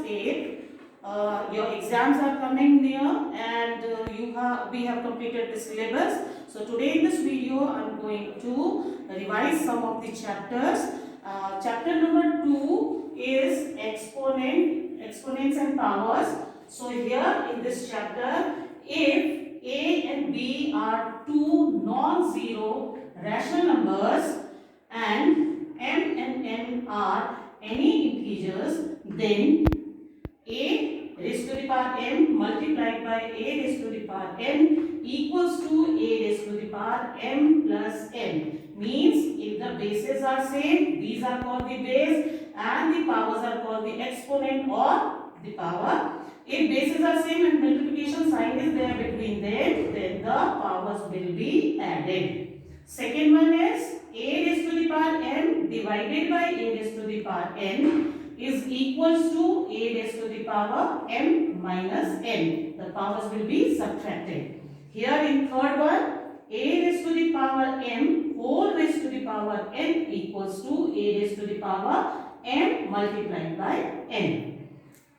8. Your exams are coming near, and we have completed the syllabus. So today in this video I am going to revise some of the chapters. Chapter number 2 is exponents and powers. So here in this chapter, if a and b are two non-zero rational numbers and m and n are any integers, then a raised to the power m multiplied by a raised to the power n equals to a raised to the power m plus n. Means if the bases are same, these are called the base and the powers are called the exponent or the power. If bases are same and multiplication sign is there between them, then the powers will be added. Second one is a raised to the power m divided by a raised to the power n is equals to a raised to the power m minus n. The powers will be subtracted. Here in third one, a raised to the power m whole raised to the power n equals to a raised to the power m multiplied by n.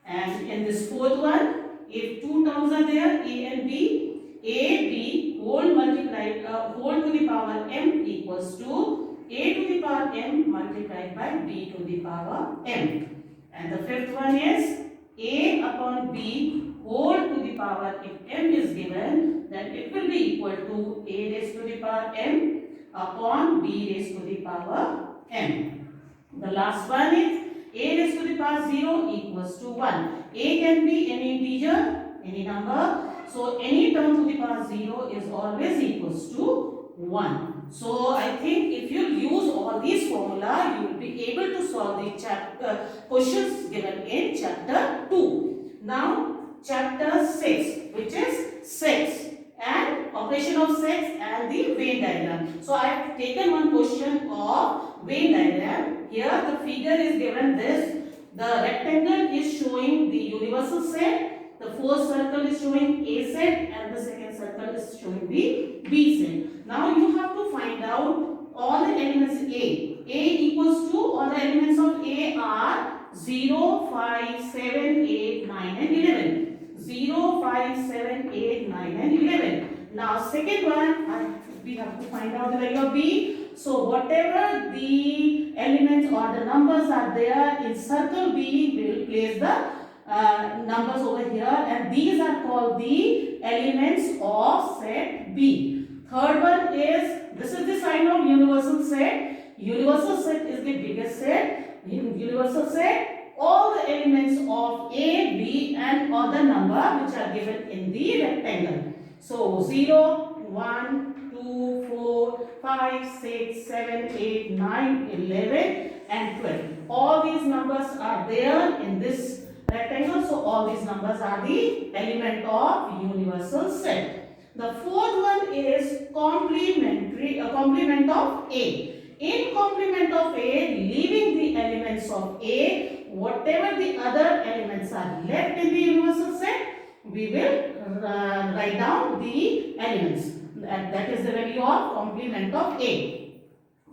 And in this fourth one, if two terms are there, a and b, b whole multiplied whole to the power m equals to a to the power m multiplied by b to the power m. And the fifth one is a upon b whole to the power, if m is given, then it will be equal to a raised to the power m upon b raised to the power m. The last one is a raised to the power 0 equals to 1. A can be any integer, any number. So any term to the power 0 is always equals to 1. So I think if you use all these formula, you will be able to solve the questions given in chapter 2. Now chapter 6, which is sets and operation of sets and the Venn diagram. So I have taken one question of Venn diagram. Here the figure is given this. The rectangle is showing the universal set. The fourth circle is showing A set and the second circle is showing the B set. Now you have to find out all the elements A. A equals to, all the elements of A are 0, 5, 7, 8, 9 and 11. 0, 5, 7, 8, 9 and 11. Now second one, we have to find out the value of B. So whatever the elements or the numbers are there in circle B, we will place the numbers over here, and these are called the elements of set B. Third one is, this is the sign of universal set. Universal set is the biggest set. In universal set, all the elements of A, B and other number which are given in the rectangle. So 0, 1, 2, 4, 5, 6, 7, 8, 9, 11 and 12. All these numbers are there in this rectangle. So all these numbers are the element of universal set. The fourth one is complement of A. In complement of A, leaving the elements of A, whatever the other elements are left in the universal set, we will write down the elements. That is the value of complement of A.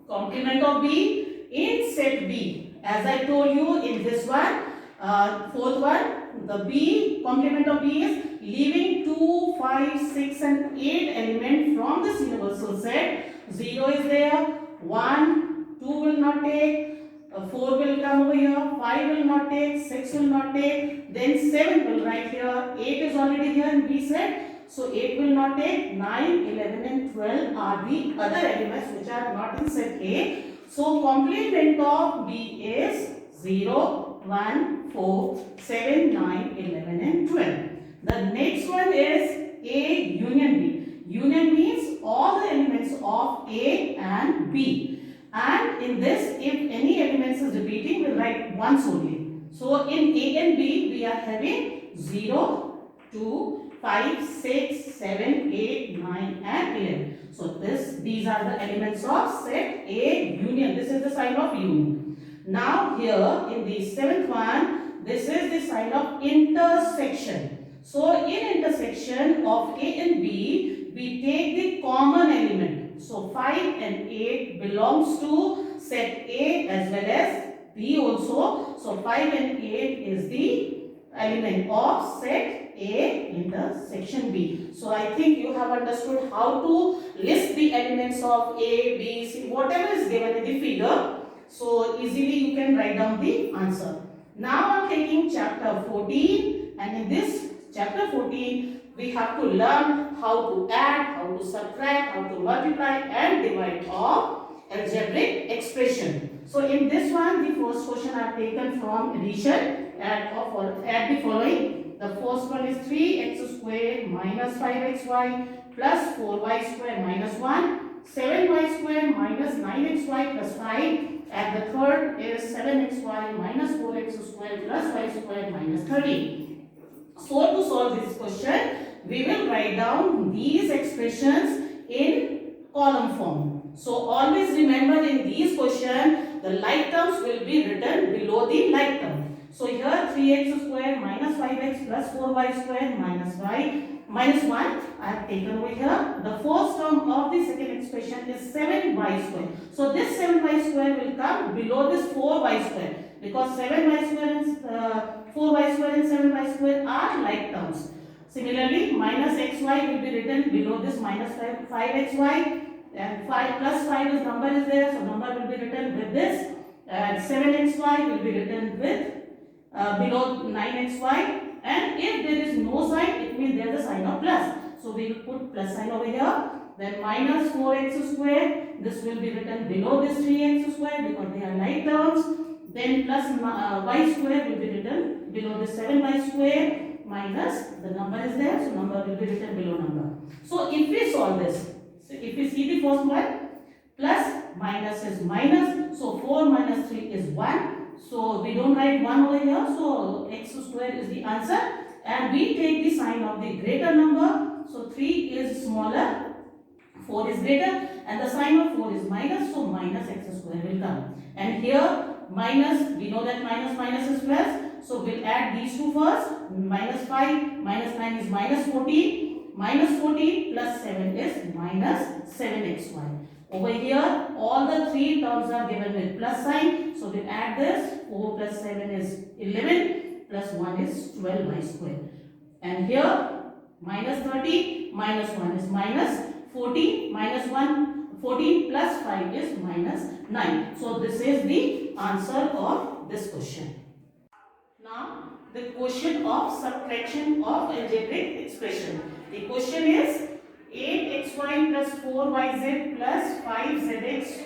Complement of B in set B. As I told you in this one, fourth one, the B, complement of B is leaving 2, 5, 6 and 8 elements from this universal set. 0 is there, 1, 2 will not take, 4 will come over here, 5 will not take, 6 will not take, then 7 will write here, 8 is already here in B set. So 8 will not take, 9, 11 and 12 are the other elements which are not in set A. So complement of B is 0, 1, 4, 7, 9, 11 and 12. The next one is A union B. Union means all the elements of A and B. And in this, if any elements is repeating, we will write once only. So in A and B, we are having 0, 2, 5, 6, 7, 8, 9 and 11. So these are the elements of set A union. This is the sign of union. Now here in the seventh one, this is the sign of intersection. So in intersection of A and B, we take the common element. So 5 and 8 belongs to set A as well as B also. So 5 and 8 is the element of set A in the section B. So I think you have understood how to list the elements of A, B, C, whatever is given in the figure. So easily you can write down the answer. Now I am taking chapter 14, and in this chapter 14 we have to learn how to add, how to subtract, how to multiply and divide of algebraic expression. So in this one, the first question I have taken from addition. Add the following. The first one is 3x square minus 5xy plus 4y square minus 1, 7y square minus 9xy plus 5, and the third is 7xy minus 4x square plus y square minus 30. So to solve this question, we will write down these expressions in column form. So always remember, in these questions, the like terms will be written below the like term. So here 3x square minus 5x plus 4y square minus y minus 1 I have taken over here. The first term of the second expression is 7y square. So this 7y square will come below this 4y square, because 7y square and 4y square and 7y square are like terms. Similarly, minus xy will be written below this minus 5xy, and 5 plus 5 is number is there, so number will be written with this, and 7xy will be written with below 9xy, and if there is no sign, it means there is a sign of plus. So we will put plus sign over here. Then minus 4x square, this will be written below this 3x square because they are like terms. Then plus y square will be written below the 7y square minus the number is there, so number will be written below number. So if we solve this, so if we see the first one, plus minus is minus, so 4 minus 3 is 1. So we don't write 1 over here, so x square is the answer, and we take the sign of the greater number. So 3 is smaller, 4 is greater, and the sign of 4 is minus, so minus x square will come. And here minus, we know that minus is plus, so we'll add these two first. Minus 5 minus 9 is minus 14, minus 14 plus 7 is minus 7xy. Over here, all the three terms are given with plus sign. So we add this. 4 plus 7 is 11, plus 1 is 12y square. And here, minus 30, minus 1 is minus 14, minus 1, 14 plus 5 is minus 9. So this is the answer of this question. Now, the question of subtraction of algebraic expression. The question is 8xy plus 4yz plus 5zx.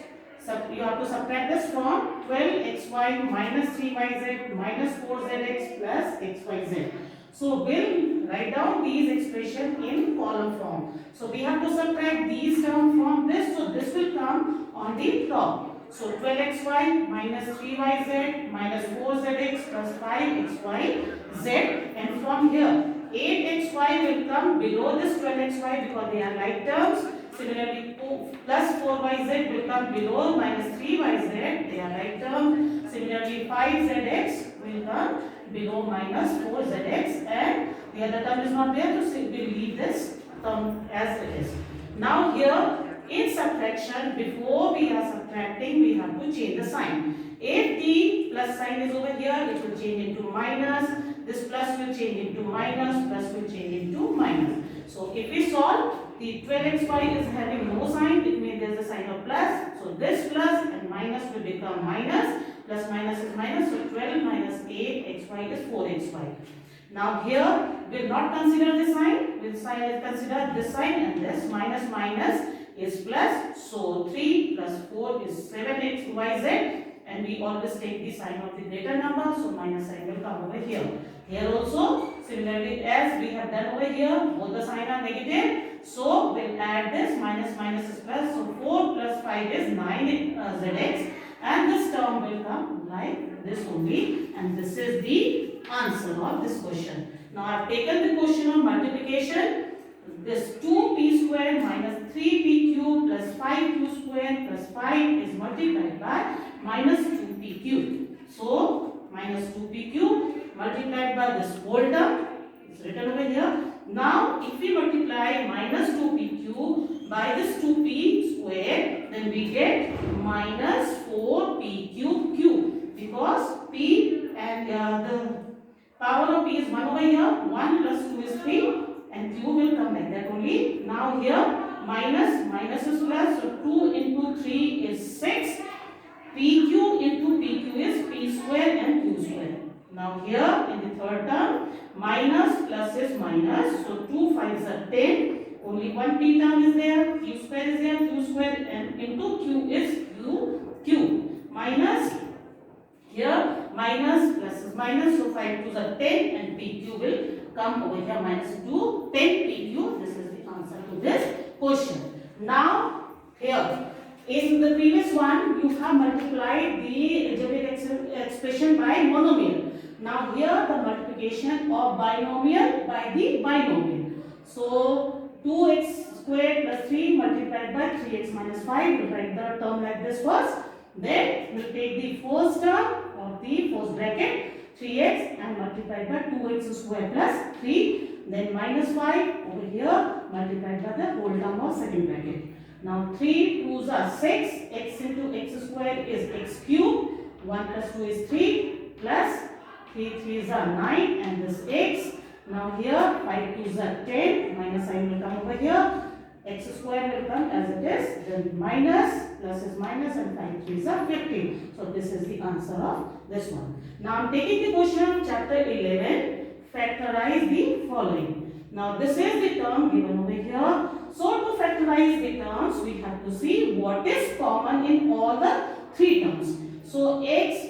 You have to subtract this from 12xy minus 3yz minus 4zx plus xyz. So we'll write down these expressions in column form. So we have to subtract these terms from this. So this will come on the top. So 12xy minus 3yz minus 4zx plus 5xyz, and from here 8xy will come below this 12xy because they are like terms. Similarly, plus 4yz will come below minus 3yz, they are like terms. Similarly, 5zx will come below minus 4zx, and the other term is not there, so we will leave this term as it is. Now here, in subtraction, before we are subtracting, we have to change the sign. If the plus sign is over here, it will change into minus. This plus will change into minus, plus will change into minus. So if we solve, the 12xy is having no sign, it means there is a sign of plus. So this plus and minus will become minus. Plus minus is minus, so 12 minus 8xy is 4xy. Now here, we will not consider this sign, we will consider this sign, and this minus minus is plus. So 3 plus 4 is 7xyz, and we always take the sign of the greater number, so minus sign will come over here. Here also, similarly as we have done over here, both the sign are negative, so we'll add this, minus minus is plus, so 4 plus 5 is 9zx, and this term will come like this only, and this is the answer of this question. Now I have taken the question of multiplication. This 2p square minus 3p cube plus 5q square plus 5 is multiplied by minus 2p cube. So minus 2p cube multiplied by this whole term is written over here. Now if we multiply minus 2p cube by this 2p square, then we get minus 4p cube, because p and Power of p is 1 over here. 1 plus 2 is 3 and q will come like that only. Now here minus is plus. So 2 into 3 is 6. PQ into PQ is P square and Q square. Now here in the third term, minus plus is minus. So 2 5s are 10. Only one P term is there. Q square is there. Q square and into Q is Q. Minus here minus plus is minus. So 5 2s are 10 and PQ will come over here minus 2 10 PQ. This is the answer to this question. Now here. In the previous one, you have multiplied the algebraic expression by monomial. Now here the multiplication of binomial by the binomial. So 2x squared plus 3 multiplied by 3x minus 5. We'll write the term like this first. Then we'll take the first term of the first bracket 3x and multiplied by 2x squared plus 3. Then minus 5 over here multiplied by the whole term of second bracket. Now 3 2s are 6, x into x square is x cube, 1 plus 2 is 3, plus 3 3s are 9 and this x. Now here 5 2s are 10, minus sign will come over here, x square will come as it is, then minus, plus is minus and 5 3s are 15. So this is the answer of this one. Now I am taking the question chapter 11, factorize the following. Now this is the term given over here. So to factorize the terms, we have to see what is common in all the three terms. So x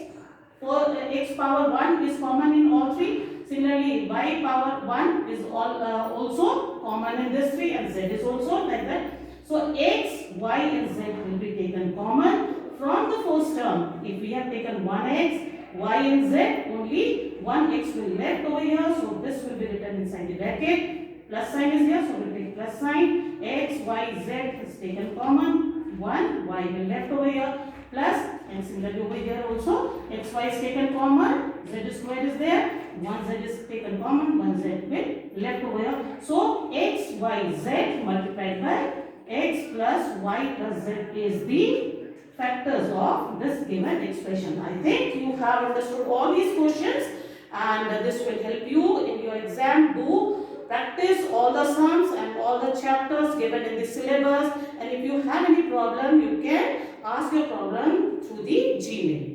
power 1 is common in all three. Similarly, y power 1 is also common in this three and z is also like that. So x, y and z will be taken common from the first term. If we have taken 1x, y and z, only 1x will left over here. So this will be written inside the bracket. Plus sign is here, so we will take plus sign. X, y, z is taken common. 1, y will left over here. Plus, and similarly over here also, x, y is taken common. Z square is there. 1 z is taken common. 1 z will left over here. So, x, y, z multiplied by x plus y plus z is the factors of this given expression. I think you have understood all these questions and this will help you in your exam. Do practice all the sums and all the chapters given in the syllabus, and if you have any problem you can ask your problem through the Gmail.